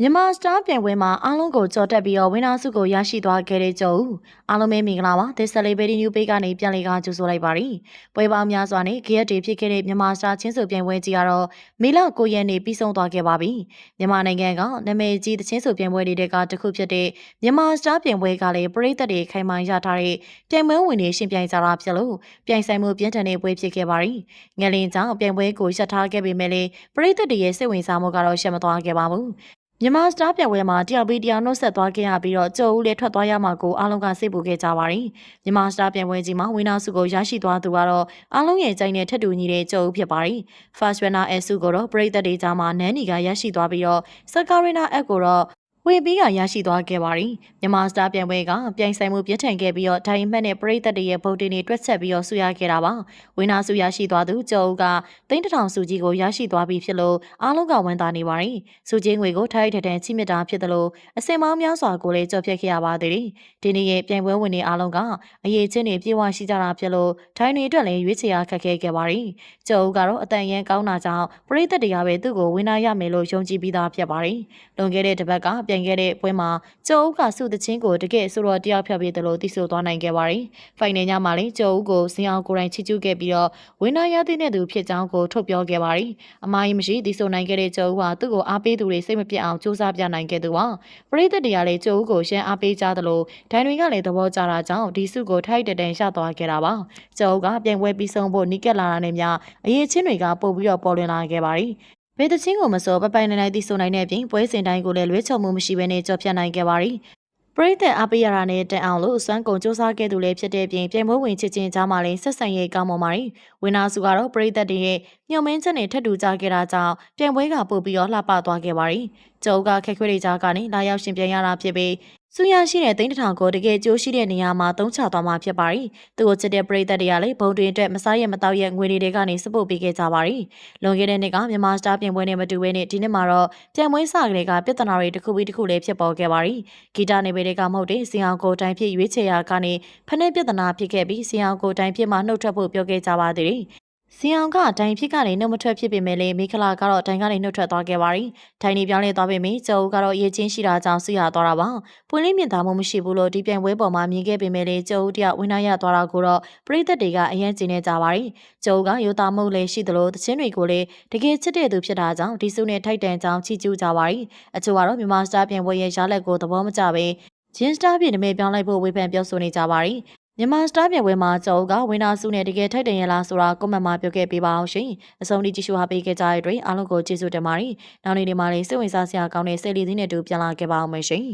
မြန်မာစတားပြိုင်ပွဲမှာအားလုံးကိုကြော်တက်ပြီးတော့ဝင်းနာစုကိုရရှိသွားခဲ့တဲ့ကျုပ်အားလုံးပဲမင်္ဂလာပါဒီဆက်လေးဘေဒီနျူပေကနေပြန်လည်ကကြိုဆိုလိုက်ပါရီပွဲပေါင်းများစွာနဲ့ဂရက်တွေဖြစ်ခဲ့တဲ့မြန်မာစတားချင်းစုပြိုင်ပွဲကြီးကတော့မေလ9ရက်နေ့ပြီးဆုံးသွားခဲ့ပါပြီမြန်မာနိုင်ငံကနာမည်ကြီးတချင်းစုပြိုင်ပွဲတွေကတစ်ခုဖြစ်တဲ့မြန်မာစတားပြိုင်ပွဲကလည်းပရိသတ်တွေခိုင်မာရထားတဲ့ပြိုင်ပွဲဝင်တွေရှင်ပြိုင်ကြတာဖြစ်လို့ပြိုင်ဆိုင်မှုပြင်းထန်တဲ့ပွဲဖြစ်ခဲ့ပါရီငလင်ကြောင့်ပြိုင်ပွဲကိုရှက်ထားခဲ့ပေမဲ့လည်းပရိသတ်တွေရဲ့စိတ်ဝင်စားမှုကတော့ရှက်မသွားခဲ့ပါဘူးမြန်မာစတားပြပွဲမှာတယောက်ပြီးတယောက်နှုတ်ဆက်သွားခဲ့ရပြီးတော့ကြိုဦးလည်းထွက်သွားရမှာကိုအားလုံးကစိတ်ပူခဲ့ကြပါရီမြန်မာစတားပြပွဲကြီးမှာဝင်းနာစုကိုရရှိသွားသူကတော့အားလုံးရဲ့ကြိုင်နဲ့ထက်တူညီတဲ့ကြိုဦးဖြစ်ပါရီ First Winner အစုကိုတော့ပရိသတ်တွေကြားမှာနန်းနီကရရှိသွားပြီးတော့ Sakarina အကိုတော့ဝေပြီးကရရှိသွားခဲ့ပါရီမြန်မာစတားပြိုင်ပွဲကပြိုင်ဆိုင်မှုပြင်းထန်ခဲ့ပြီးတော့ဒိုင်မှတ်နဲ့ပရိသတ်တွေရဲ့ဗုဒ္ဓတွေတွက်ချက်ပြီးတော့ဆူရခဲ့တာပါဝင်းနာစုရရှိသွားသူကျော်ဦးက3000စုကြီးကိုရရှိသွားပြီဖြစ်လို့အားလုံးကဝန်တာနေပါရီစုချင်းငွေကိုထိုက်ထထန်ချိမြတာဖြစ်တယ်လို့အစင်မောင်းများစွာကိုလည်းကြော်ဖြတ်ခဲ့ရပါသေးတယ်ဒီနေ့ရဲ့ပြိုင်ပွဲဝင်တွေအားလုံးကအရေးချင်းတွေပြေဝရှိကြတာဖြစ်လို့ဒိုင်တွေအတွက်လည်းရွေးချယ်ရခက်ခဲခဲ့ပါရီကျော်ဦးကတော့အတန်ရန်ကောင်းတာကြောင့်ပရိသတ်တွေကပဲသူ့ကိုဝင်နာရမယ်လို့ယုံကြည်ပြီးသားဖြစ်ပါရီလွန်ခဲ့တဲ့တစ်ပတ်ကပြိုင်ခဲ့တဲ့ပွဲမှာကျော်ဦးကစုတချင်းကိုတကယ်ဆိုတော့တယောက်ဖြတ်ပြီးတယ်လို့သိဆိုသွားနိုင်ခဲ့ပါရီဖိုင်နယ်ညမှာလည်းကျော်ဦးကိုဇင်အောင်ကိုယ်တိုင်ချီကျူးခဲ့ပြီးတော့ဝင်နာရတဲ့သူဖြစ်ကြောင်းကိုထုတ်ပြောခဲ့ပါရီအမိုင်းမရှိသိဆိုနိုင်ခဲ့တဲ့ကျော်ဦးဟာသူ့ကိုအားပေးသူတွေစိတ်မပြတ်အောင်စူးစမ်းပြနိုင်ခဲ့သူပါပရိသတ်တွေကလည်းကျော်ဦးကိုရှမ်းအားပေးကြသလိုဒိုင်တွေကလည်းသဘောကျတာကြောင့်ဒီစုကိုထိုက်တန်ရသွားခဲ့တာပါကျော်ဦးကပြိုင်ပွဲပြီးဆုံးဖို့နီးကပ်လာတာနဲ့မျှအရေးချင်းတွေကပို့ပြီးတော့ပေါ်လွင်လာခဲ့ပါရီဘယ်တချင်းကိုမစောပပိုင်နိုင်သိဆိုနိုင်တဲ့ပြင်ပွဲစဉ်တိုင်းကိုလည်းလွဲချော်မှုမရှိဘဲနဲ့ကြော်ဖြတ်နိုင်ခဲ့ပါရီပရိသတ်အားပေးရတာနဲ့တက်အောင်လို့စွမ်းကုန်စူးစမ်းခဲ့သူလည်းဖြစ်တဲ့ပြင်ပြိုင်ပွဲဝင်ချစ်ချင်းကြားမှာလည်းဆက်ဆံရေးကောင်းမွန်ပါရီဝင်းနာစုကတော့ပရိသတ်တွေရဲ့ညှို့မင်းချက်နဲ့ထပ်တူကြခဲ့တာကြောင့်ပြိုင်ပွဲကပို့ပြီးတော့လှပသွားခဲ့ပါရီကျော်ကခက်ခွေးတွေကြားကနေလာရောက်ရှင်ပြိုင်ရတာဖြစ်ပြီးစူရရှိတဲ့3000ကိုတကယ်ကြိုးရှိတဲ့နေရာမှာသုံးချသွားမှာဖြစ်ပါရီသူ့ကိုချစ်တဲ့ပရိသတ်တွေကလည်းဘုံတွင်အတွက်မစားရမတော့ရငွေတွေကနေစပို့ပေးခဲ့ကြပါရီလွန်ခဲ့တဲ့နှစ်ကမြန်မာစတားပြိုင်ပွဲနဲ့မတူဘဲနဲ့ဒီနှစ်မှာတော့ပြိုင်ပွဲစကလေးကပြဿနာတွေတစ်ခုပြီးတစ်ခုလည်းဖြစ်ပေါ်ခဲ့ပါရီဂီတနယ်ပယ်တွေကမဟုတ်တဲ့စီအောင်ကိုတိုင်းဖြစ်ရွေးချယ်ရာကနေဖက်နဲ့ပြဿနာဖြစ်ခဲ့ပြီးစီအောင်ကိုတိုင်းဖြစ်မှနှုတ်ထွက်ဖို့ပြောခဲ့ကြပါသေးတယ်စီအောင်ကဒိုင်ဖြစ်ကနေနှုတ်မထွက်ဖြစ်ပေမဲ့လေမိခလာကတော့ဒိုင်ကနေနှုတ်ထွက်သွားခဲ့ပါရီဒိုင်နေပြောင်းလဲသွားပေမဲ့ကျော်ကတော့ရေချင်းရှိတာကြောင့်ဆူရသွားတာပါပွင့်လင်းမြင်သာမှုမရှိဘူးလို့ဒီပြိုင်ပွဲပေါ်မှာမြင်ခဲ့ပေမဲ့လေကျော်ဦးတယောက်ဝင်းနာရသွားတာကိုတော့ပရိသတ်တွေကအယံကျင်းနေကြပါရီကျော်ကရိုတာမှုလည်းရှိသလိုတချင်းတွေကိုလည်းတကယ်ချစ်တဲ့သူဖြစ်တာကြောင့်ဒီစုနဲ့ထိုက်တန်ကြောင်းချီးကျူးကြပါရီအချို့ကတော့မြန်မာစတားပြိုင်ပွဲရဲ့ရလက်ကိုသဘောမကျပဲဂျင်းစတားပြည်နမဲပြောင်းလိုက်ဖို့ဝေဖန်ပြောဆိုနေကြပါရီမြန်မာစတားပြပွဲမှာကျော်ကဝင်းနာစုနဲ့တကယ်ထိုက်တန်ရလားဆိုတာကွန်မန့်မှာပြောခဲ့ပေးပါအောင်ရှင်အဆုံးထိကြည့်ရှုအားပေးခဲ့ကြတဲ့အတွက်အားလုံးကိုကျေးဇူးတင်ပါတယ်နောက်နေ့ဒီမှာလေးစိတ်ဝင်စားစရာကောင်းတဲ့ဆယ်လီသီးနဲ့တူပြန်လာခဲ့ပါအောင်ရှင်